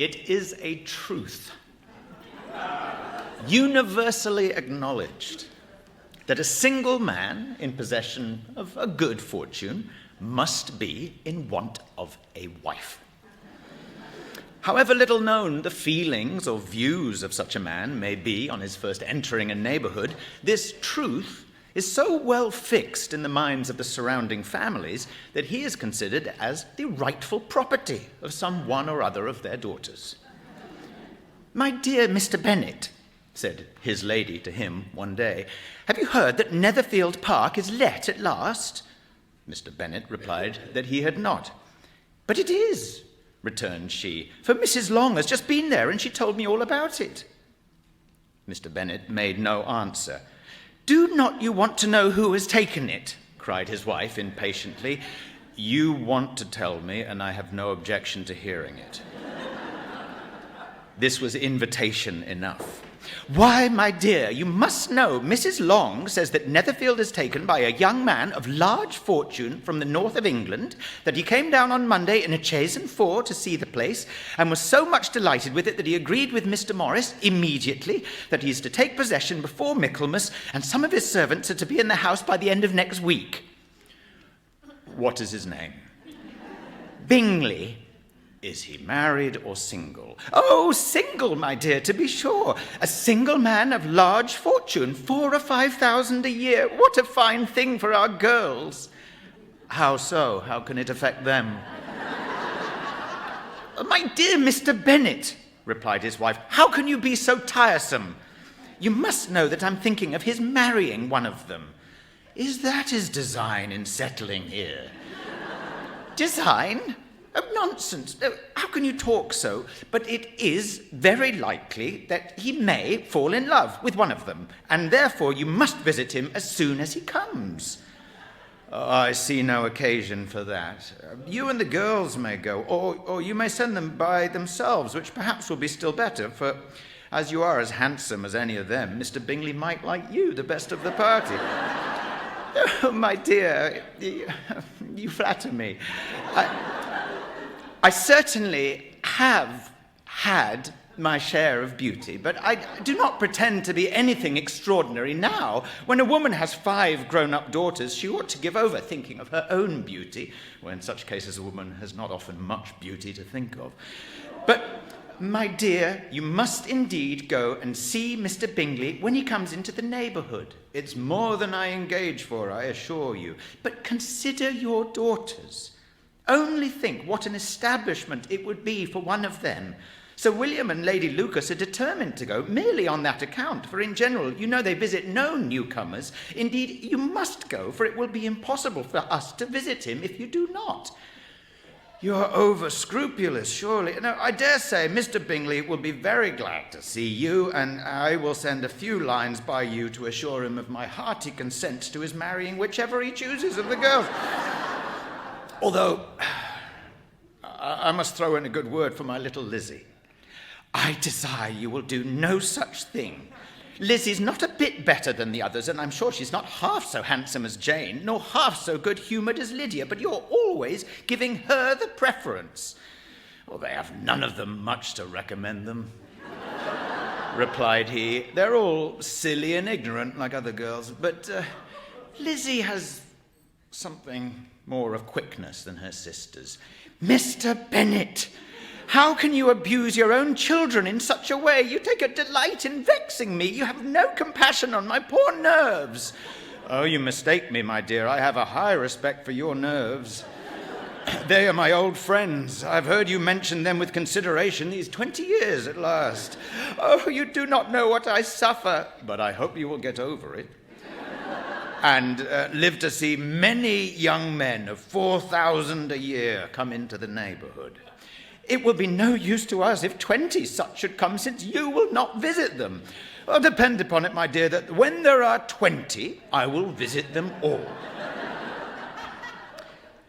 It is a truth, universally acknowledged, that a single man in possession of a good fortune must be in want of a wife. However little known the feelings or views of such a man may be on his first entering a neighborhood, this truth is so well fixed in the minds of the surrounding families that he is considered as the rightful property of some one or other of their daughters. "My dear Mr. Bennet," said his lady to him one day, "have you heard that Netherfield Park is let at last?" Mr. Bennet replied that he had not. "But it is," returned she, "for Mrs. Long has just been there, and she told me all about it." Mr. Bennet made no answer. "Do not you want to know who has taken it?" cried his wife impatiently. "You want to tell me, and I have no objection to hearing it." This was invitation enough. "Why, my dear, you must know Mrs. Long says that Netherfield is taken by a young man of large fortune from the north of England, that he came down on Monday in a chaise and four to see the place, and was so much delighted with it that he agreed with Mr. Morris immediately that he is to take possession before Michaelmas, and some of his servants are to be in the house by the end of next week." "What is his name?" "Bingley." "Is he married or single?" "Oh, single, my dear, to be sure. A single man of large fortune, 4,000 or 5,000 a year. What a fine thing for our girls." "How so? How can it affect them?" "My dear Mr. Bennet," replied his wife, "how can you be so tiresome? You must know that I'm thinking of his marrying one of them." "Is that his design in settling here?" "Design? Oh, nonsense. How can you talk so? But it is very likely that he may fall in love with one of them, and therefore you must visit him as soon as he comes." "I see no occasion for that. You and the girls may go, or you may send them by themselves, which perhaps will be still better, for as you are as handsome as any of them, Mr. Bingley might like you the best of the party." "Oh, my dear, you flatter me. I certainly have had my share of beauty, but I do not pretend to be anything extraordinary now. When a woman has 5 grown-up daughters, she ought to give over thinking of her own beauty, where in such cases a woman has not often much beauty to think of. But, my dear, you must indeed go and see Mr. Bingley when he comes into the neighbourhood. It's more than I engage for, I assure you. But consider your daughters. Only think what an establishment it would be for one of them. Sir William and Lady Lucas are determined to go merely on that account, for in general, you know, they visit no newcomers. Indeed, you must go, for it will be impossible for us to visit him if you do not." "You're over-scrupulous, surely. No, I dare say Mr. Bingley will be very glad to see you, and I will send a few lines by you to assure him of my hearty consent to his marrying whichever he chooses of the girls. Although, I must throw in a good word for my little Lizzie. I desire you will do no such thing. Lizzie's not a bit better than the others, and I'm sure she's not half so handsome as Jane, nor half so good-humoured as Lydia, but you're always giving her the preference." "Well, they have none of them much to recommend them," replied he. "They're all silly and ignorant like other girls, but Lizzie has something more of quickness than her sisters." "Mr. Bennet, how can you abuse your own children in such a way? You take a delight in vexing me. You have no compassion on my poor nerves." "Oh, you mistake me, my dear. I have a high respect for your nerves. They are my old friends. I've heard you mention them with consideration these 20 years at last." "Oh, you do not know what I suffer." "But I hope you will get over it. And live to see many young men of 4,000 a year come into the neighbourhood." "It will be no use to us if 20 such should come, since you will not visit them." "Well, depend upon it, my dear, that when there are 20, I will visit them all."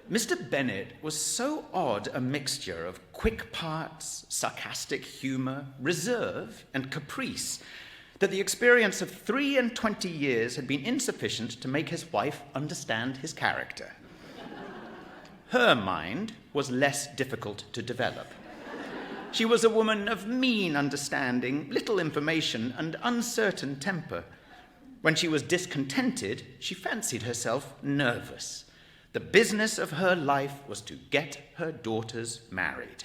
Mr. Bennet was so odd a mixture of quick parts, sarcastic humour, reserve, and caprice, that the experience of 23 years had been insufficient to make his wife understand his character. Her mind was less difficult to develop. She was a woman of mean understanding, little information, and uncertain temper. When she was discontented, she fancied herself nervous. The business of her life was to get her daughters married.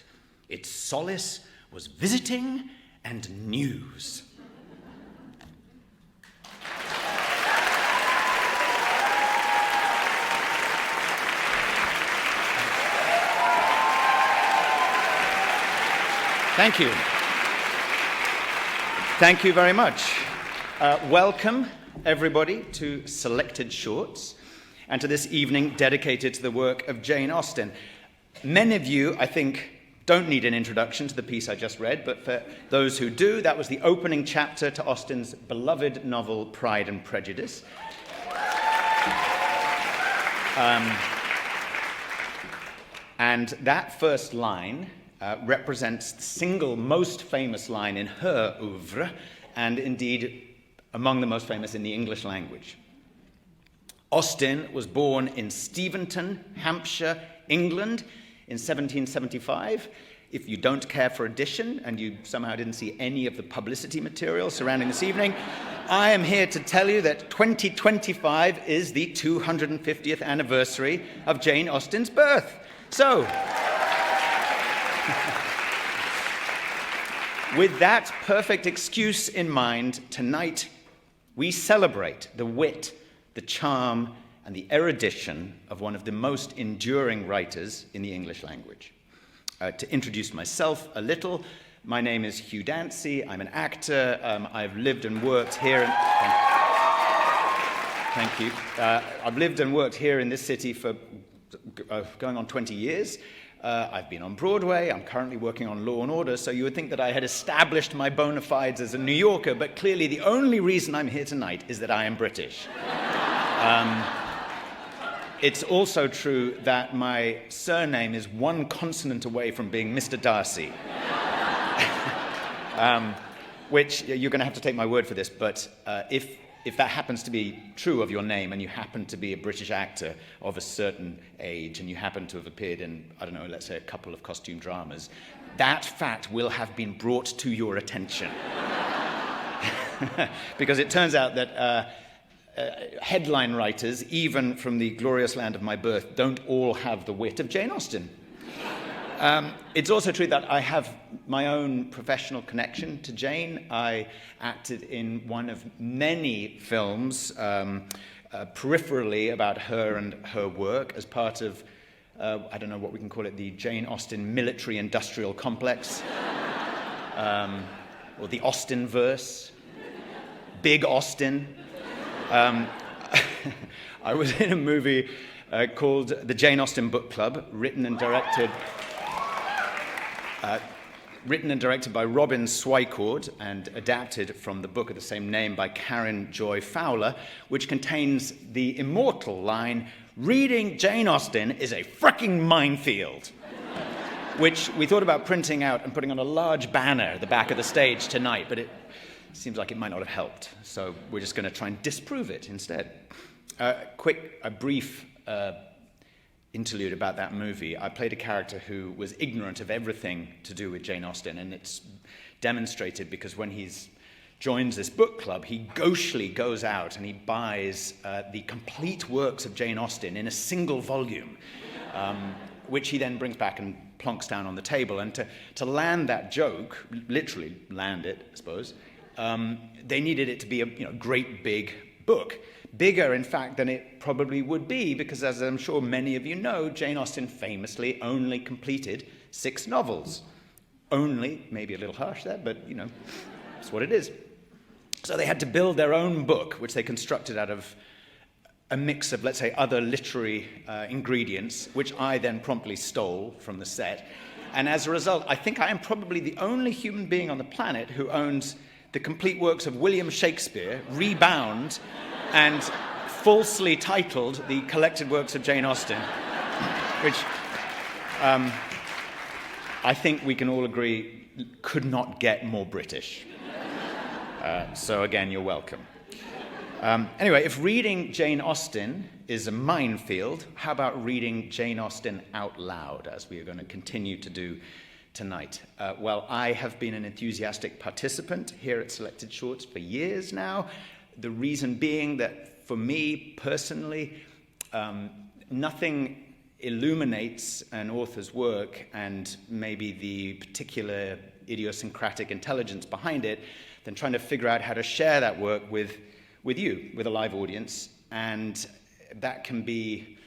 Its solace was visiting and news. Thank you. Thank you very much. Welcome, everybody, to Selected Shorts, and to this evening dedicated to the work of Jane Austen. Many of you, I think, don't need an introduction to the piece I just read, but for those who do, that was the opening chapter to Austen's beloved novel, Pride and Prejudice. And that first line represents the single most famous line in her oeuvre, and indeed among the most famous in the English language. Austen was born in Steventon, Hampshire, England, in 1775. If you don't care for addition, and you somehow didn't see any of the publicity material surrounding this evening, I am here to tell you that 2025 is the 250th anniversary of Jane Austen's birth. So, with that perfect excuse in mind, tonight we celebrate the wit, the charm, and the erudition of one of the most enduring writers in the English language. To introduce myself a little, my name is Hugh Dancy. I'm an actor. I've lived and worked here. Thank you. I've lived and worked here in this city for going on 20 years. I've been on Broadway. I'm currently working on Law & Order, so you would think that I had established my bona fides as a New Yorker, but clearly the only reason I'm here tonight is that I am British. It's also true that my surname is one consonant away from being Mr. Darcy, which you're going to have to take my word for this, but if that happens to be true of your name and you happen to be a British actor of a certain age and you happen to have appeared in, I don't know, let's say a couple of costume dramas, that fact will have been brought to your attention. Because it turns out that headline writers, even from the glorious land of my birth, don't all have the wit of Jane Austen. It's also true that I have my own professional connection to Jane. I acted in one of many films peripherally about her and her work as part of, I don't know what we can call it, the Jane Austen military-industrial complex, or the Austenverse, Big Austen. I was in a movie called The Jane Austen Book Club, written and directed by Robin Swycord and adapted from the book of the same name by Karen Joy Fowler, which contains the immortal line, "Reading Jane Austen is a fricking minefield," which we thought about printing out and putting on a large banner at the back of the stage tonight, but it seems like it might not have helped, so we're just going to try and disprove it instead. A brief interlude about that movie. I played a character who was ignorant of everything to do with Jane Austen, and it's demonstrated because when he joins this book club, he gauchely goes out and he buys the complete works of Jane Austen in a single volume, which he then brings back and plonks down on the table. And to land that joke, literally land it, I suppose, they needed it to be a great big book. Bigger, in fact, than it probably would be, because as I'm sure many of you know, Jane Austen famously only completed 6 novels. Only, maybe a little harsh there, but, it's what it is. So they had to build their own book, which they constructed out of a mix of, let's say, other literary ingredients, which I then promptly stole from the set. And as a result, I think I am probably the only human being on the planet who owns the complete works of William Shakespeare, rebound, and falsely titled The Collected Works of Jane Austen, which I think we can all agree could not get more British. So again, you're welcome. Anyway, if reading Jane Austen is a minefield, how about reading Jane Austen out loud, as we are going to continue to do tonight? Well, I have been an enthusiastic participant here at Selected Shorts for years now. The reason being that for me personally, nothing illuminates an author's work and maybe the particular idiosyncratic intelligence behind it than trying to figure out how to share that work with you, with a live audience. And that can be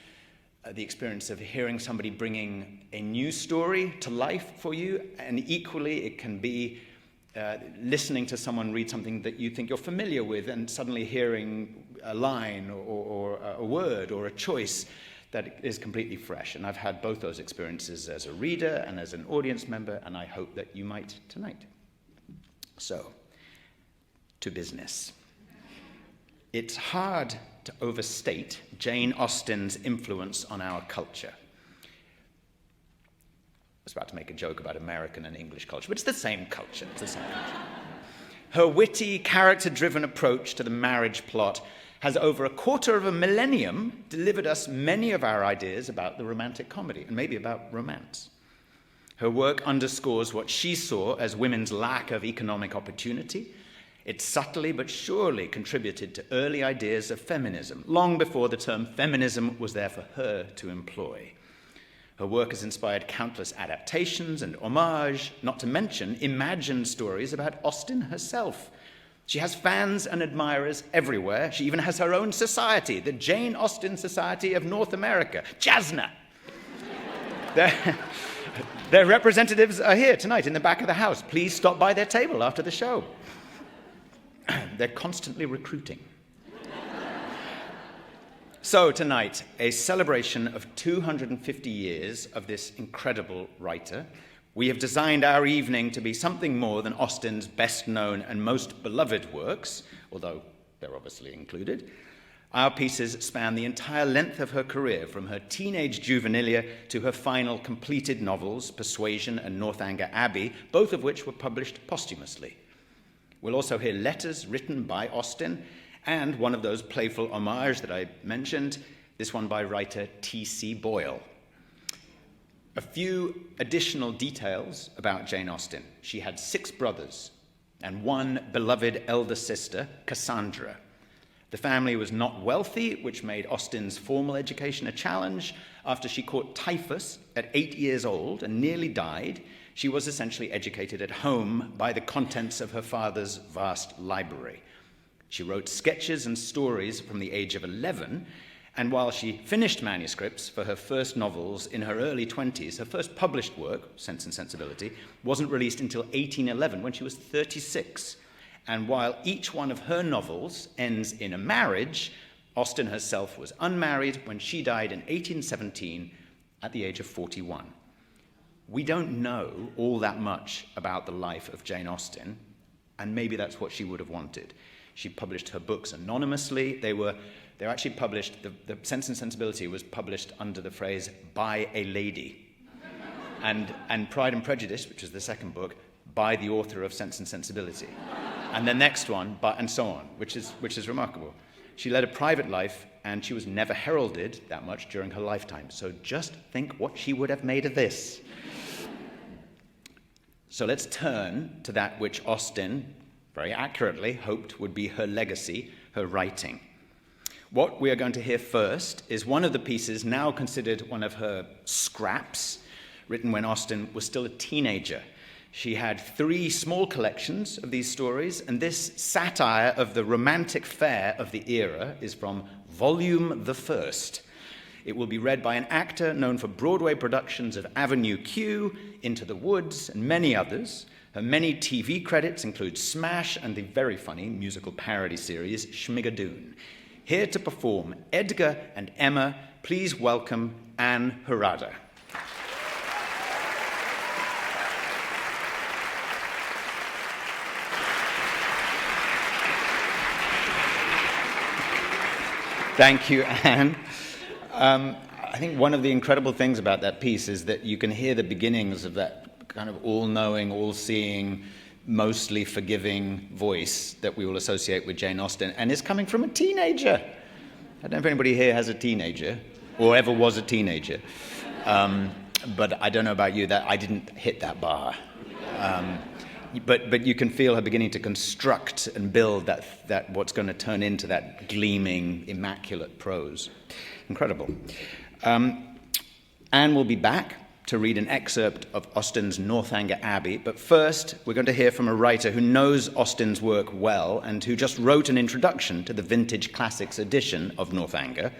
the experience of hearing somebody bringing a new story to life for you, and equally it can be listening to someone read something that you think you're familiar with and suddenly hearing a line or a word or a choice that is completely fresh. And I've had both those experiences as a reader and as an audience member, and I hope that you might tonight. So, to business. It's hard to overstate Jane Austen's influence on our culture. I was about to make a joke about American and English culture, but it's the same culture. It's the same culture. Her witty, character-driven approach to the marriage plot has over a quarter of a millennium delivered us many of our ideas about the romantic comedy, and maybe about romance. Her work underscores what she saw as women's lack of economic opportunity. It subtly but surely contributed to early ideas of feminism, long before the term feminism was there for her to employ. Her work has inspired countless adaptations and homage, not to mention imagined stories about Austen herself. She has fans and admirers everywhere. She even has her own society, the Jane Austen Society of North America, JASNA. Their representatives are here tonight in the back of the house. Please stop by their table after the show. They're constantly recruiting. So tonight, a celebration of 250 years of this incredible writer. We have designed our evening to be something more than Austen's best-known and most beloved works, although they're obviously included. Our pieces span the entire length of her career, from her teenage juvenilia to her final completed novels, Persuasion and Northanger Abbey, both of which were published posthumously. We'll also hear letters written by Austen, and one of those playful homages that I mentioned, this one by writer T.C. Boyle. A few additional details about Jane Austen. She had 6 brothers and 1 beloved elder sister, Cassandra. The family was not wealthy, which made Austen's formal education a challenge. After she caught typhus at 8 years old and nearly died, she was essentially educated at home by the contents of her father's vast library. She wrote sketches and stories from the age of 11, and while she finished manuscripts for her first novels in her early 20s, her first published work, Sense and Sensibility, wasn't released until 1811, when she was 36. And while each one of her novels ends in a marriage, Austen herself was unmarried when she died in 1817 at the age of 41. We don't know all that much about the life of Jane Austen, and maybe that's what she would have wanted. She published her books anonymously. They were actually published, the Sense and Sensibility was published under the phrase, by a lady. And Pride and Prejudice, which is the second book, by the author of Sense and Sensibility. And the next one, and so on, which is remarkable. She led a private life, and she was never heralded that much during her lifetime. So just think what she would have made of this. So let's turn to that which Austen, very accurately, hoped would be her legacy, her writing. What we are going to hear first is one of the pieces now considered one of her scraps, written when Austen was still a teenager. She had 3 small collections of these stories, and this satire of the romantic fare of the era is from Volume the First. It will be read by an actor known for Broadway productions of Avenue Q, Into the Woods, and many others. Her many TV credits include Smash and the very funny musical parody series Schmigadoon. Here to perform Edgar and Emma, please welcome Anne Harada. Thank you, Anne. I think one of the incredible things about that piece is that you can hear the beginnings of that kind of all-knowing, all-seeing, mostly forgiving voice that we will associate with Jane Austen, and it's coming from a teenager. I don't know if anybody here has a teenager, or ever was a teenager. but I don't know about you, that I didn't hit that bar. But you can feel her beginning to construct and build that what's going to turn into that gleaming, immaculate prose. Incredible. Anne will be back to read an excerpt of Austen's Northanger Abbey, but first we're going to hear from a writer who knows Austen's work well and who just wrote an introduction to the Vintage Classics edition of Northanger.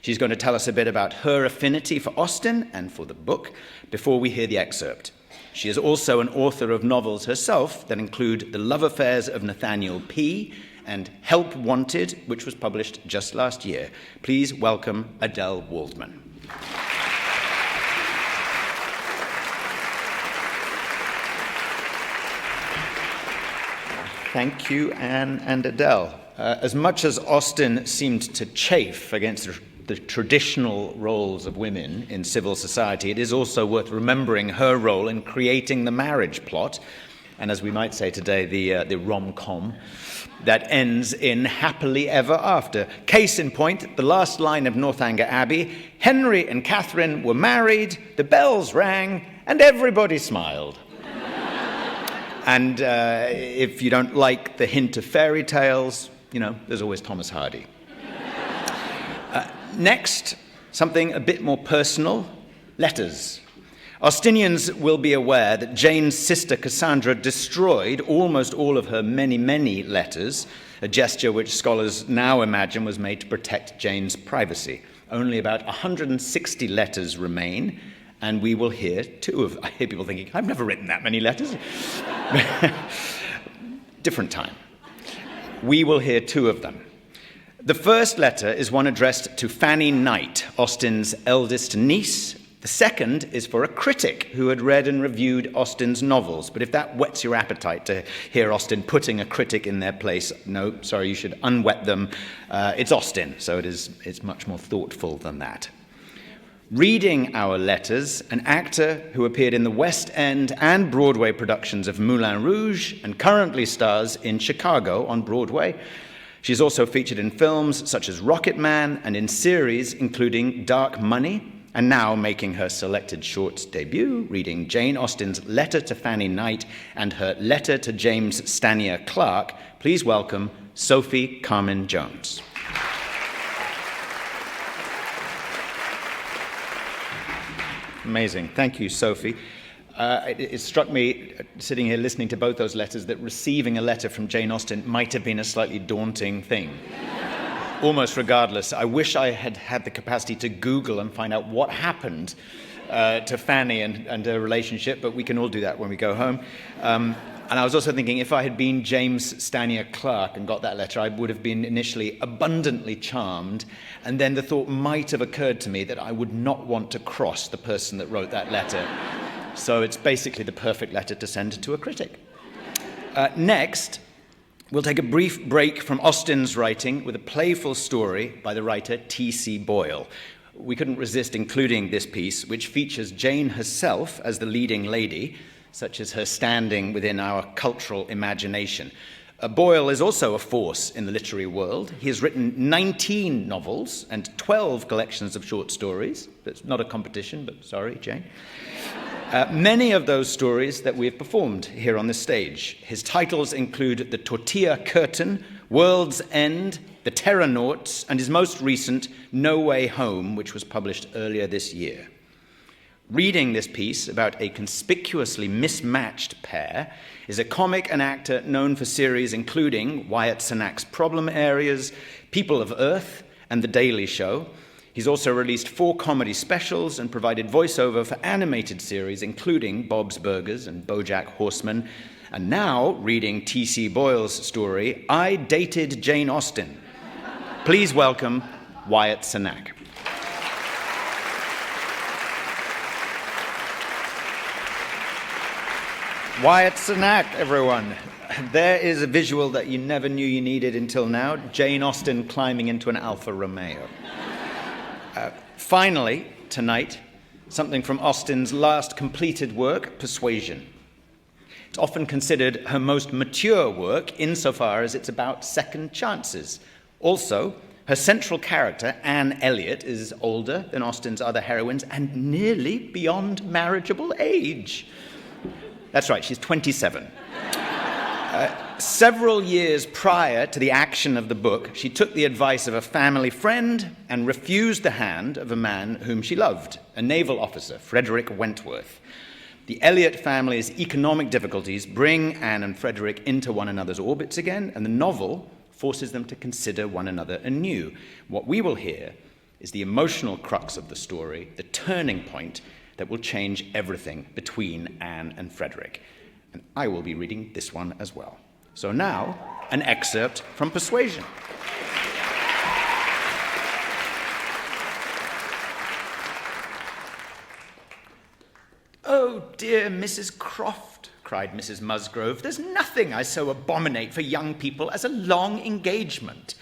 She's going to tell us a bit about her affinity for Austen and for the book before we hear the excerpt. She is also an author of novels herself that include The Love Affairs of Nathaniel P. and Help Wanted, which was published just last year. Please welcome Adele Waldman. Thank you, Anne and Adele. As much as Austen seemed to chafe against the traditional roles of women in civil society, it is also worth remembering her role in creating the marriage plot, and as we might say today, the rom-com, that ends in happily ever after. Case in point, the last line of Northanger Abbey: Henry and Catherine were married, the bells rang, and everybody smiled. And if you don't like the hint of fairy tales, there's always Thomas Hardy. Next, something a bit more personal: letters. Austenians will be aware that Jane's sister Cassandra destroyed almost all of her many, many letters, a gesture which scholars now imagine was made to protect Jane's privacy. Only about 160 letters remain, and we will hear two of them. I hear people thinking, I've never written that many letters. Different time. We will hear two of them. The first letter is one addressed to Fanny Knight, Austen's eldest niece. The second is for a critic who had read and reviewed Austen's novels. But if that whets your appetite to hear Austen putting a critic in their place, no, sorry, you should unwet them. It's Austen, so it's much more thoughtful than that. Reading our letters, an actor who appeared in the West End and Broadway productions of Moulin Rouge and currently stars in Chicago on Broadway. She's also featured in films such as Rocket Man and in series including Dark Money, and now making her selected shorts debut, reading Jane Austen's Letter to Fanny Knight and her Letter to James Stanier Clark. Please welcome Sophie Carmen Jones. Amazing. Thank you, Sophie. It struck me, sitting here listening to both those letters, that receiving a letter from Jane Austen might have been a slightly daunting thing. Almost regardless. I wish I had had the capacity to Google and find out what happened to Fanny and her relationship, but we can all do that when we go home. And I was also thinking, if I had been James Stanier Clark and got that letter, I would have been initially abundantly charmed, and then the thought might have occurred to me that I would not want to cross the person that wrote that letter. So it's basically the perfect letter to send to a critic. Next, we'll take a brief break from Austen's writing with a playful story by the writer T.C. Boyle. We couldn't resist including this piece, which features Jane herself as the leading lady, such as her standing within our cultural imagination. Boyle is also a force in the literary world. He has written 19 novels and 12 collections of short stories. It's not a competition, but sorry, Jane. Many of those stories that we have performed here on this stage. His titles include The Tortilla Curtain, World's End, The Terranauts, and his most recent, No Way Home, which was published earlier this year. Reading this piece about a conspicuously mismatched pair is a comic and actor known for series including Wyatt Cenac's Problem Areas, People of Earth, and The Daily Show. He's also released 4 comedy specials and provided voiceover for animated series including Bob's Burgers and BoJack Horseman. And now, reading T.C. Boyle's story, I Dated Jane Austen. Please welcome Wyatt Cenac. Wyatt Cenac, everyone. There is a visual that you never knew you needed until now. Jane Austen climbing into an Alfa Romeo. Finally, tonight, something from Austen's last completed work, Persuasion. It's often considered her most mature work insofar as it's about second chances. Also, Her central character, Anne Elliot, is older than Austen's other heroines and nearly beyond marriageable age. That's right, she's 27. Several years prior to the action of the book, she took the advice of a family friend and refused the hand of a man whom she loved, a naval officer, Frederick Wentworth. The Elliot family's economic difficulties bring Anne and Frederick into one another's orbits again, and the novel forces them to consider one another anew. What we will hear is the emotional crux of the story, the turning point that will change everything between Anne and Frederick. And I will be reading this one as well. So now, an excerpt from Persuasion. "Oh, dear Mrs. Croft," cried Mrs. Musgrove, "there's nothing I so abominate for young people as a long engagement.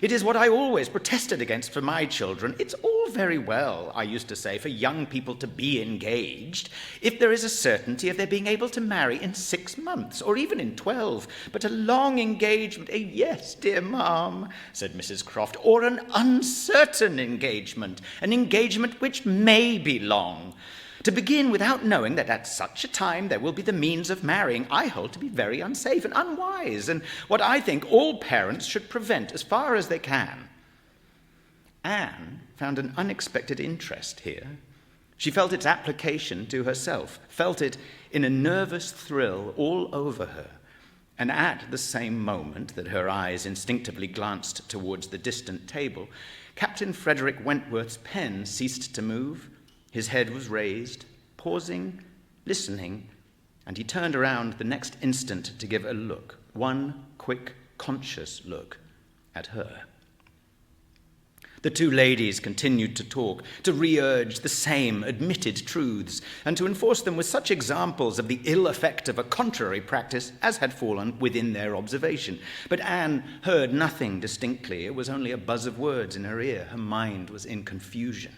It is what I always protested against for my children. It's all very well, I used to say, for young people to be engaged, if there is a certainty of their being able to marry in 6 months, or even in 12. But a long engagement, yes, dear ma'am," said Mrs. Croft, "or an uncertain engagement, an engagement which may be long. To begin without knowing that at such a time there will be the means of marrying, I hold to be very unsafe and unwise, and what I think all parents should prevent as far as they can." Anne found an unexpected interest here. She felt its application to herself, felt it in a nervous thrill all over her, and at the same moment that her eyes instinctively glanced towards the distant table, Captain Frederick Wentworth's pen ceased to move. His head was raised, pausing, listening, and he turned around the next instant to give a look, one quick, conscious look at her. The two ladies continued to talk, to re-urge the same admitted truths, and to enforce them with such examples of the ill effect of a contrary practice as had fallen within their observation. But Anne heard nothing distinctly. It was only a buzz of words in her ear. Her mind was in confusion.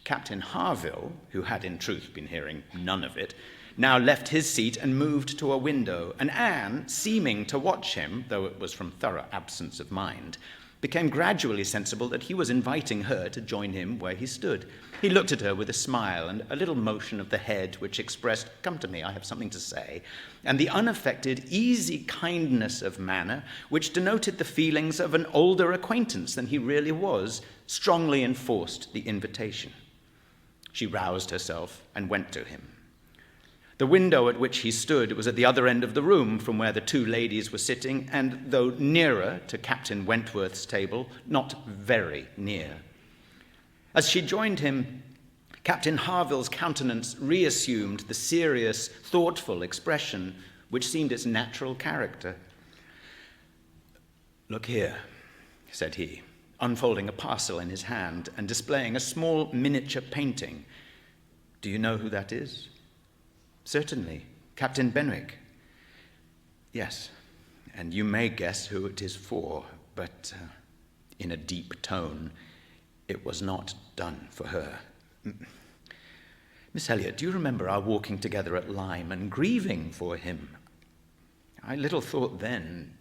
Captain Harville, who had in truth been hearing none of it, now left his seat and moved to a window, and Anne, seeming to watch him, though it was from thorough absence of mind, became gradually sensible that he was inviting her to join him where he stood. He looked at her with a smile and a little motion of the head which expressed, "Come to me, I have something to say," and the unaffected, easy kindness of manner which denoted the feelings of an older acquaintance than he really was, strongly enforced the invitation. She roused herself and went to him. The window at which he stood was at the other end of the room from where the two ladies were sitting, and though nearer to Captain Wentworth's table, not very near. As she joined him, Captain Harville's countenance reassumed the serious, thoughtful expression which seemed its natural character. "Look here," said he, unfolding a parcel in his hand and displaying a small miniature painting. "Do you know who that is?" "Certainly, Captain Benwick." "Yes, and you may guess who it is for, but," in a deep tone, "it was not done for her. Miss Elliot, do you remember our walking together at Lyme and grieving for him? I little thought then...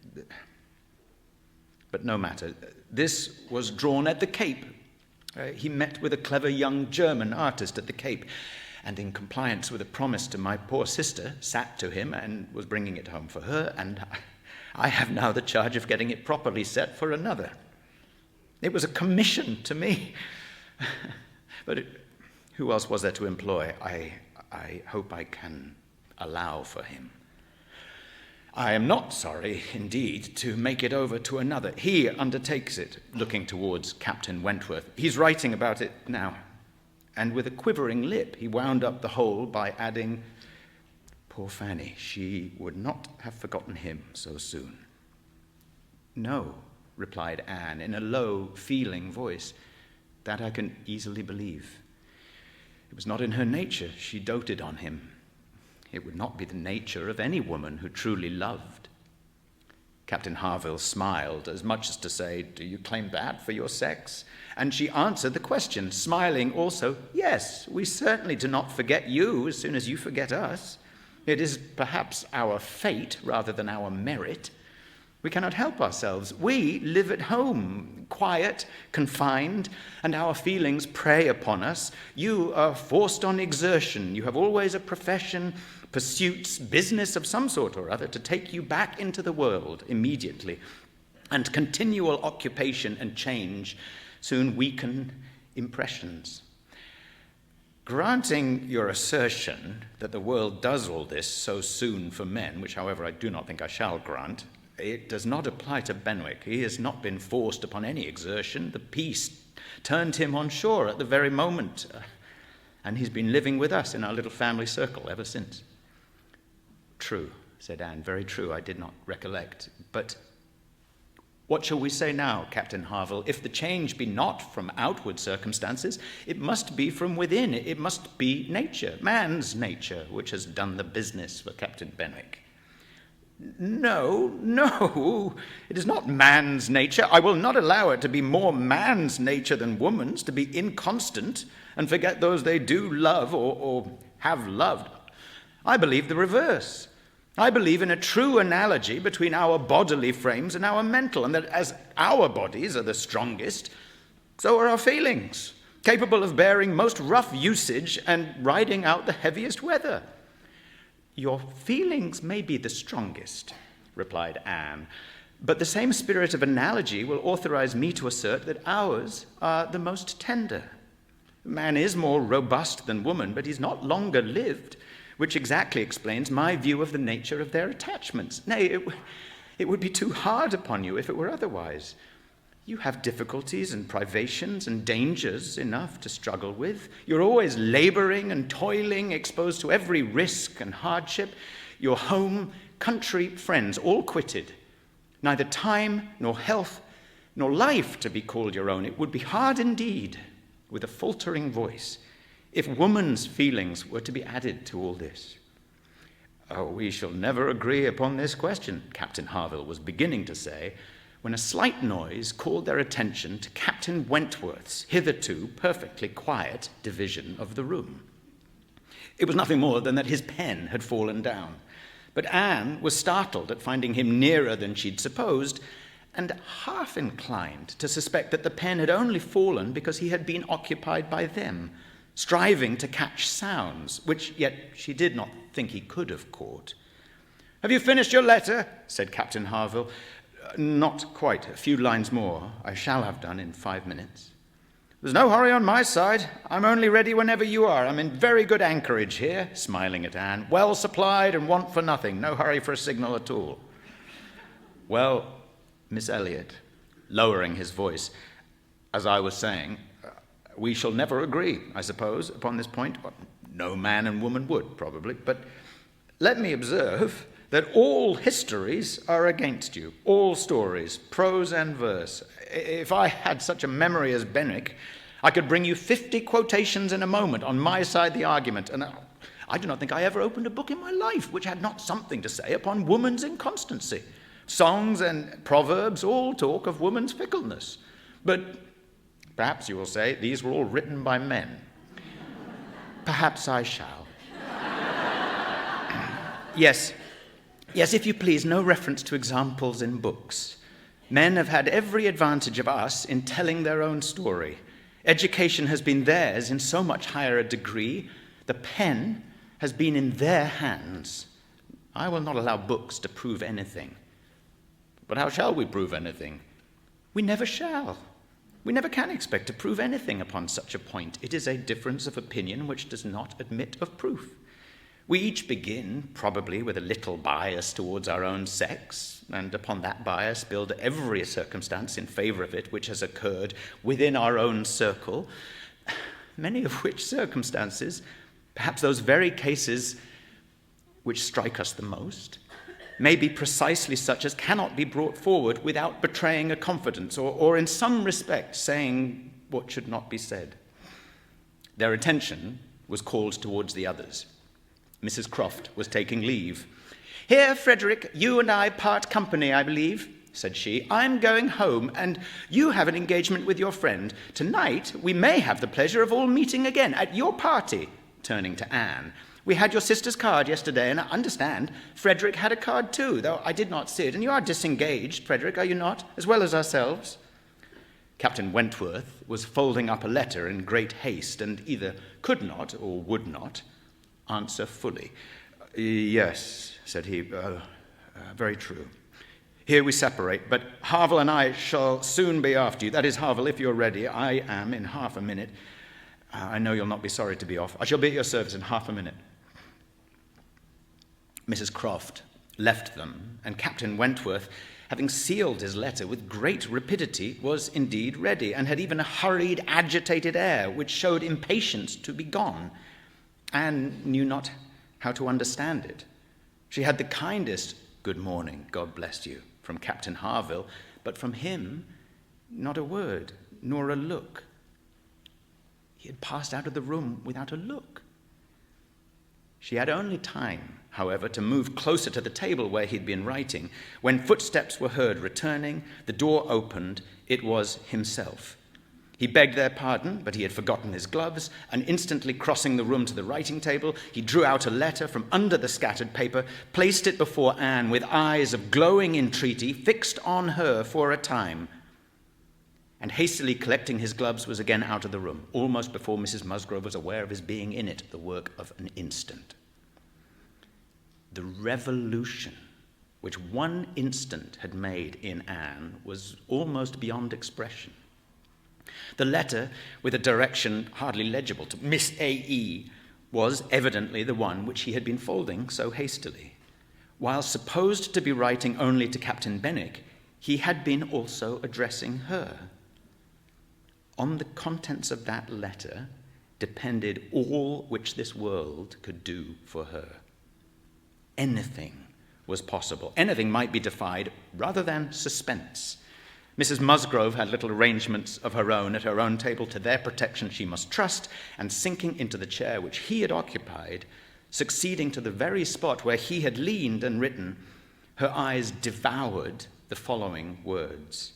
But no matter. This was drawn at the Cape. He met with a clever young German artist at the Cape, and in compliance with a promise to my poor sister, sat to him and was bringing it home for her, and I have now the charge of getting it properly set for another. It was a commission to me. But who else was there to employ? I hope I can allow for him. I am not sorry, indeed, to make it over to another. He undertakes it," looking towards Captain Wentworth. "He's writing about it now." And with a quivering lip, he wound up the whole by adding, "Poor Fanny, she would not have forgotten him so soon." "No," replied Anne in a low, feeling voice. "That I can easily believe. It was not in her nature. She doted on him. It would not be the nature of any woman who truly loved." Captain Harville smiled, as much as to say, "Do you claim that for your sex?" And she answered the question, smiling also, "Yes, we certainly do not forget you as soon as you forget us. It is perhaps our fate rather than our merit." We cannot help ourselves. We live at home, quiet, confined, and our feelings prey upon us. You are forced on exertion. You have always a profession, pursuits, business of some sort or other to take you back into the world immediately. And continual occupation and change soon weaken impressions. Granting your assertion that the world does all this so soon for men, which, however, I do not think I shall grant, it does not apply to Benwick. He has not been forced upon any exertion. The peace turned him on shore at the very moment, and he's been living with us in our little family circle ever since. True, said Anne, very true. I did not recollect. But what shall we say now, Captain Harville? If the change be not from outward circumstances, it must be from within. It must be nature, man's nature, which has done the business for Captain Benwick. No, it is not man's nature. I will not allow it to be more man's nature than woman's, to be inconstant and forget those they do love or have loved. I believe the reverse. I believe in a true analogy between our bodily frames and our mental, and that as our bodies are the strongest, so are our feelings, capable of bearing most rough usage and riding out the heaviest weather. Your feelings may be the strongest, replied Anne, but the same spirit of analogy will authorize me to assert that ours are the most tender. Man is more robust than woman, but he's not longer lived, which exactly explains my view of the nature of their attachments. Nay, it would be too hard upon you if it were otherwise. You have difficulties and privations and dangers enough to struggle with. You're always laboring and toiling, exposed to every risk and hardship. Your home, country, friends, all quitted. Neither time, nor health, nor life to be called your own. It would be hard indeed, with a faltering voice, if woman's feelings were to be added to all this. Oh, we shall never agree upon this question, Captain Harville was beginning to say, when a slight noise called their attention to Captain Wentworth's hitherto perfectly quiet division of the room. It was nothing more than that his pen had fallen down, but Anne was startled at finding him nearer than she'd supposed, and half inclined to suspect that the pen had only fallen because he had been occupied by them, striving to catch sounds, which yet she did not think he could have caught. "Have you finished your letter?" said Captain Harville. "Not quite. A few lines more. I shall have done in 5 minutes." "There's no hurry on my side. I'm only ready whenever you are. I'm in very good anchorage here," smiling at Anne. "Well supplied and want for nothing. No hurry for a signal at all." "Well, Miss Elliot," lowering his voice, "as I was saying, we shall never agree, I suppose, upon this point. No man and woman would, probably. But let me observe that all histories are against you, all stories, prose and verse. If I had such a memory as Benwick, I could bring you 50 quotations in a moment on my side of the argument, and I do not think I ever opened a book in my life which had not something to say upon woman's inconstancy. Songs and proverbs all talk of woman's fickleness. But perhaps you will say these were all written by men. Perhaps I shall. Yes, if you please, no reference to examples in books. Men have had every advantage of us in telling their own story. Education has been theirs in so much higher a degree. The pen has been in their hands. I will not allow books to prove anything. But how shall we prove anything? We never shall. We never can expect to prove anything upon such a point. It is a difference of opinion which does not admit of proof. We each begin, probably, with a little bias towards our own sex, and upon that bias build every circumstance in favor of it which has occurred within our own circle, many of which circumstances, perhaps those very cases which strike us the most, may be precisely such as cannot be brought forward without betraying a confidence or in some respect saying what should not be said. Their attention was called towards the others. Mrs. Croft was taking leave. "Here, Frederick, you and I part company, I believe," said she. "I'm going home, and you have an engagement with your friend. Tonight we may have the pleasure of all meeting again at your party," turning to Anne, We had your sister's card yesterday, and I understand Frederick had a card too, though I did not see it. And you are disengaged, Frederick, are you not, as well as ourselves?" Captain Wentworth was folding up a letter in great haste, and either could not or would not answer fully. "Yes," said he, "very true. Here we separate, but Harville and I shall soon be after you. That is, Harville, if you're ready. I am in half a minute. I know you'll not be sorry to be off. I shall be at your service in half a minute." Mrs. Croft left them, and Captain Wentworth, having sealed his letter with great rapidity, was indeed ready, and had even a hurried, agitated air, which showed impatience to be gone. Anne knew not how to understand it. She had the kindest "Good morning, God bless you," from Captain Harville, but from him not a word, nor a look. He had passed out of the room without a look. She had only time, however, to move closer to the table where he'd been writing. When footsteps were heard returning, the door opened. It was himself. He begged their pardon, but he had forgotten his gloves, and instantly crossing the room to the writing table, he drew out a letter from under the scattered paper, placed it before Anne with eyes of glowing entreaty fixed on her for a time, and hastily collecting his gloves was again out of the room, almost before Mrs. Musgrove was aware of his being in it, the work of an instant. The revolution which one instant had made in Anne was almost beyond expression. The letter, with a direction hardly legible to Miss A.E., was evidently the one which he had been folding so hastily. While supposed to be writing only to Captain Benwick, he had been also addressing her. On the contents of that letter depended all which this world could do for her. Anything was possible. Anything might be defied rather than suspense. Mrs. Musgrove had little arrangements of her own at her own table. To their protection she must trust, and sinking into the chair which he had occupied, succeeding to the very spot where he had leaned and written, her eyes devoured the following words.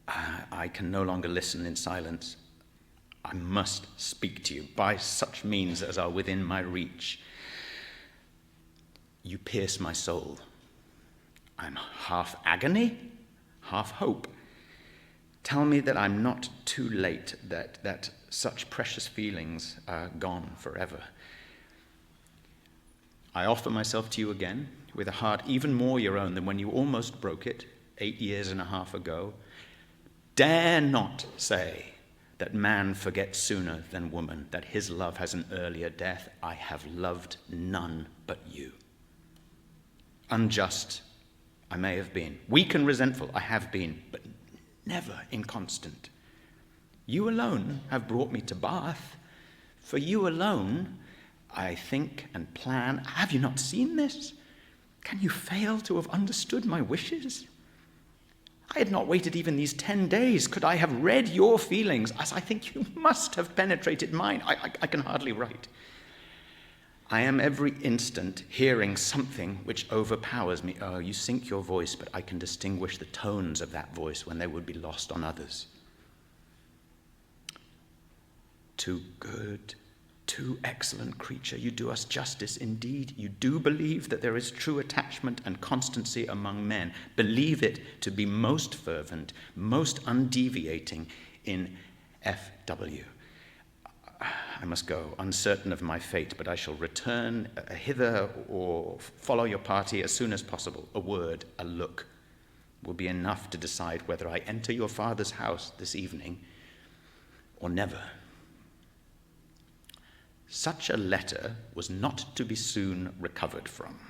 "I can no longer listen in silence. I must speak to you by such means as are within my reach. You pierce my soul. I'm half agony, half hope. Tell me that I'm not too late, that such precious feelings are gone forever. I offer myself to you again, with a heart even more your own than when you almost broke it 8 years and a half ago. Dare not say that man forgets sooner than woman, that his love has an earlier death. I have loved none but you. Unjust I may have been, weak and resentful I have been, but never inconstant. You alone have brought me to Bath. For you alone I think and plan. Have you not seen this? Can you fail to have understood my wishes? I had not waited even these 10 days. Could I have read your feelings, as I think you must have penetrated mine? I can hardly write. I am every instant hearing something which overpowers me. Oh, you sink your voice, but I can distinguish the tones of that voice when they would be lost on others. Too good, too excellent creature, you do us justice indeed. You do believe that there is true attachment and constancy among men. Believe it to be most fervent, most undeviating in F.W. I must go, uncertain of my fate, but I shall return hither or follow your party as soon as possible. A word, a look, will be enough to decide whether I enter your father's house this evening or never. Such a letter was not to be soon recovered from.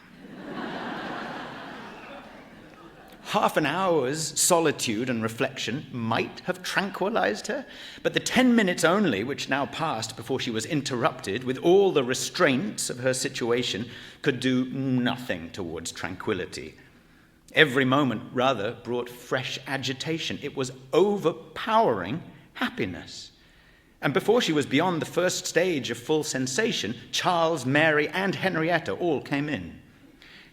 Half an hour's solitude and reflection might have tranquilized her, but the 10 minutes only which now passed before she was interrupted with all the restraints of her situation could do nothing towards tranquility. Every moment, rather, brought fresh agitation. It was overpowering happiness. And before she was beyond the first stage of full sensation, Charles, Mary, and Henrietta all came in.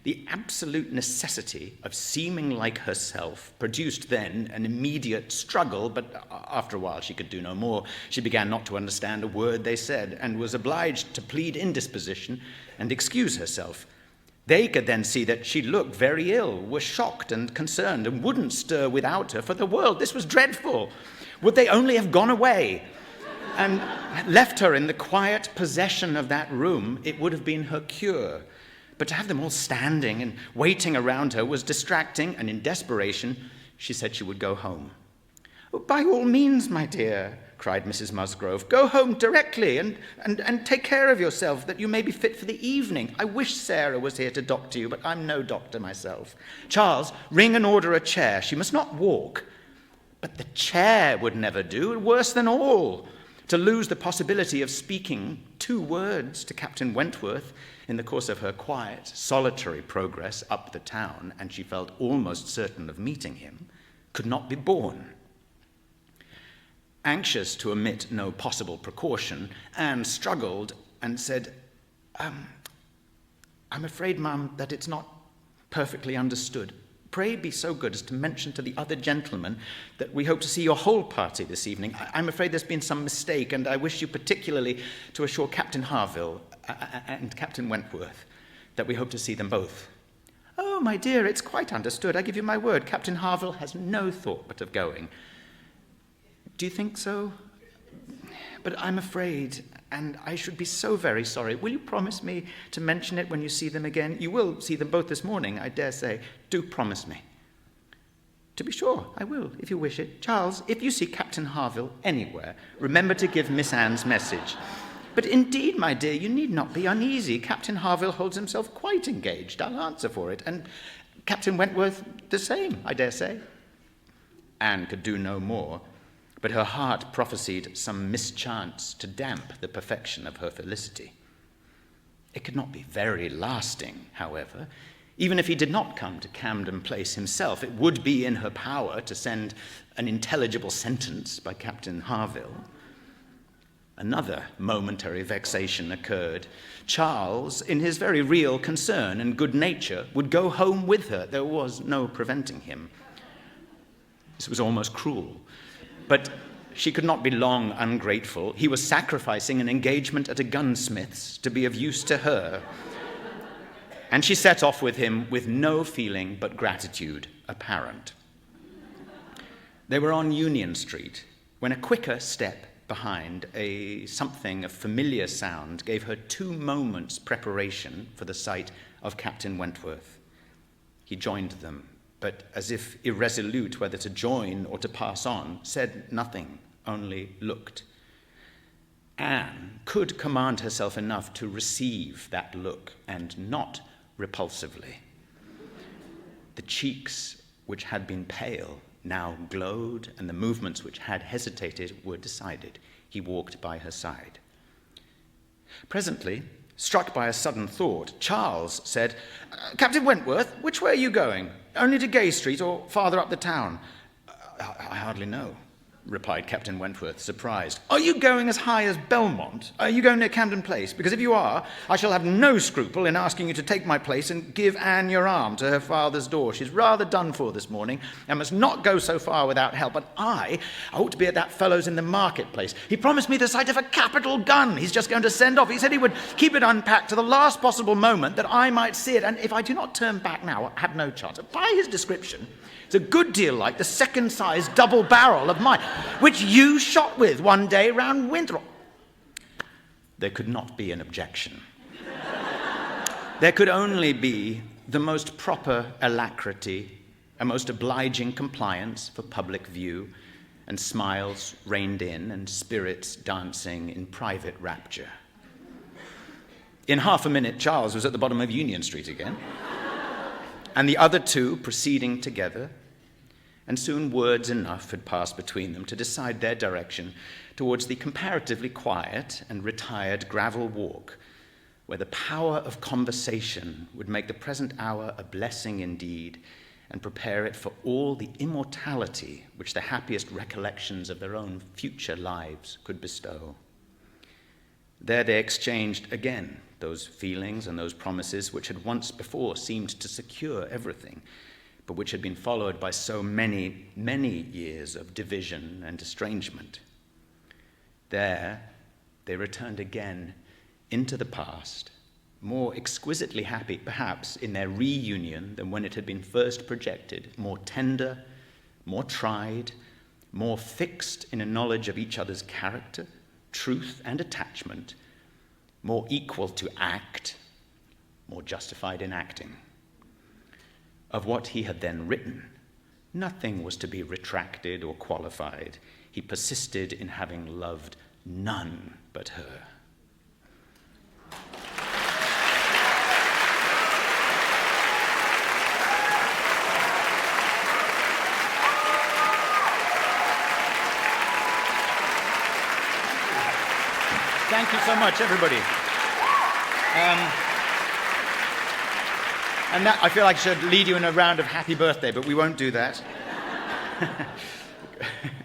The absolute necessity of seeming like herself produced then an immediate struggle, but after a while she could do no more. She began not to understand a word they said and was obliged to plead indisposition and excuse herself. They could then see that she looked very ill, were shocked and concerned, and wouldn't stir without her for the world. This was dreadful. Would they only have gone away and left her in the quiet possession of that room? It would have been her cure. But to have them all standing and waiting around her was distracting, and in desperation, she said she would go home. "Oh, by all means, my dear," cried Mrs. Musgrove, "go home directly and take care of yourself, that you may be fit for the evening. I wish Sarah was here to doctor you, but I'm no doctor myself. Charles, ring and order a chair. She must not walk." But the chair would never do. Worse than all, to lose the possibility of speaking 2 words to Captain Wentworth in the course of her quiet, solitary progress up the town, and she felt almost certain of meeting him, could not be borne. Anxious to omit no possible precaution, Anne struggled and said, I'm afraid, ma'am, that it's not perfectly understood. Pray be so good as to mention to the other gentlemen that we hope to see your whole party this evening. I'm afraid there's been some mistake, and I wish you particularly to assure Captain Harville and Captain Wentworth that we hope to see them both. Oh, my dear, it's quite understood. I give you my word. Captain Harville has no thought but of going. Do you think so? But I'm afraid, and I should be so very sorry. Will you promise me to mention it when you see them again? You will see them both this morning, I dare say. Do promise me. To be sure, I will, if you wish it. Charles, if you see Captain Harville anywhere, remember to give Miss Anne's message. But indeed, my dear, you need not be uneasy. Captain Harville holds himself quite engaged, I'll answer for it. And Captain Wentworth the same, I dare say. Anne could do no more, but her heart prophesied some mischance to damp the perfection of her felicity. It could not be very lasting, however. Even if he did not come to Camden Place himself, it would be in her power to send an intelligible sentence by Captain Harville. Another momentary vexation occurred. Charles, in his very real concern and good nature, would go home with her. There was no preventing him. This was almost cruel. But she could not be long ungrateful. He was sacrificing an engagement at a gunsmith's to be of use to her. And she set off with him with no feeling but gratitude apparent. They were on Union Street when a quicker step behind, something of familiar sound, gave her 2 moments' preparation for the sight of Captain Wentworth. He joined them, but as if irresolute whether to join or to pass on, said nothing, only looked. Anne could command herself enough to receive that look, and not repulsively. The cheeks, which had been pale, now glowed, and the movements which had hesitated were decided. He walked by her side. Presently, struck by a sudden thought, Charles said, "Captain Wentworth, which way are you going? Only to Gay Street or farther up the town?" I hardly know," replied Captain Wentworth, surprised. "Are you going as high as Belmont? Are you going near Camden Place? Because if you are, I shall have no scruple in asking you to take my place and give Anne your arm to her father's door. She's rather done for this morning and must not go so far without help. And I ought to be at that fellow's in the marketplace. He promised me the sight of a capital gun he's just going to send off. He said he would keep it unpacked to the last possible moment that I might see it. And if I do not turn back now, I have no chance. By his description, it's a good deal like the second-size double barrel of mine, which you shot with one day round Winthrop." There could not be an objection. There could only be the most proper alacrity, a most obliging compliance for public view, and smiles reined in and spirits dancing in private rapture. In half a minute, Charles was at the bottom of Union Street again, and the other 2 proceeding together, and soon words enough had passed between them to decide their direction towards the comparatively quiet and retired gravel walk, where the power of conversation would make the present hour a blessing indeed, and prepare it for all the immortality which the happiest recollections of their own future lives could bestow. There they exchanged again those feelings and those promises which had once before seemed to secure everything, but which had been followed by so many, many years of division and estrangement. There they returned again into the past, more exquisitely happy, perhaps, in their reunion than when it had been first projected, more tender, more tried, more fixed in a knowledge of each other's character, truth, and attachment, more equal to act, more justified in acting. Of what he had then written, nothing was to be retracted or qualified. He persisted in having loved none but her. Thank you so much, everybody. And that, I feel like I should lead you in a round of happy birthday, but we won't do that.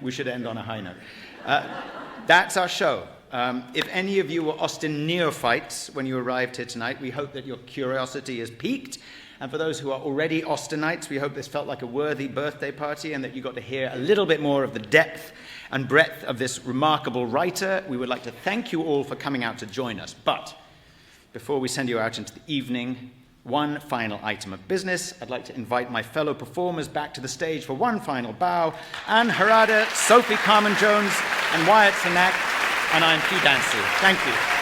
We should end on a high note. That's our show. If any of you were Austen neophytes when you arrived here tonight, we hope that your curiosity is piqued. And for those who are already Austenites, we hope this felt like a worthy birthday party and that you got to hear a little bit more of the depth and breadth of this remarkable writer. We would like to thank you all for coming out to join us. But before we send you out into the evening, one final item of business. I'd like to invite my fellow performers back to the stage for one final bow. Anne Harada, Sophie Carmen-Jones, and Wyatt Cenac, and I'm Hugh Dancy. Thank you.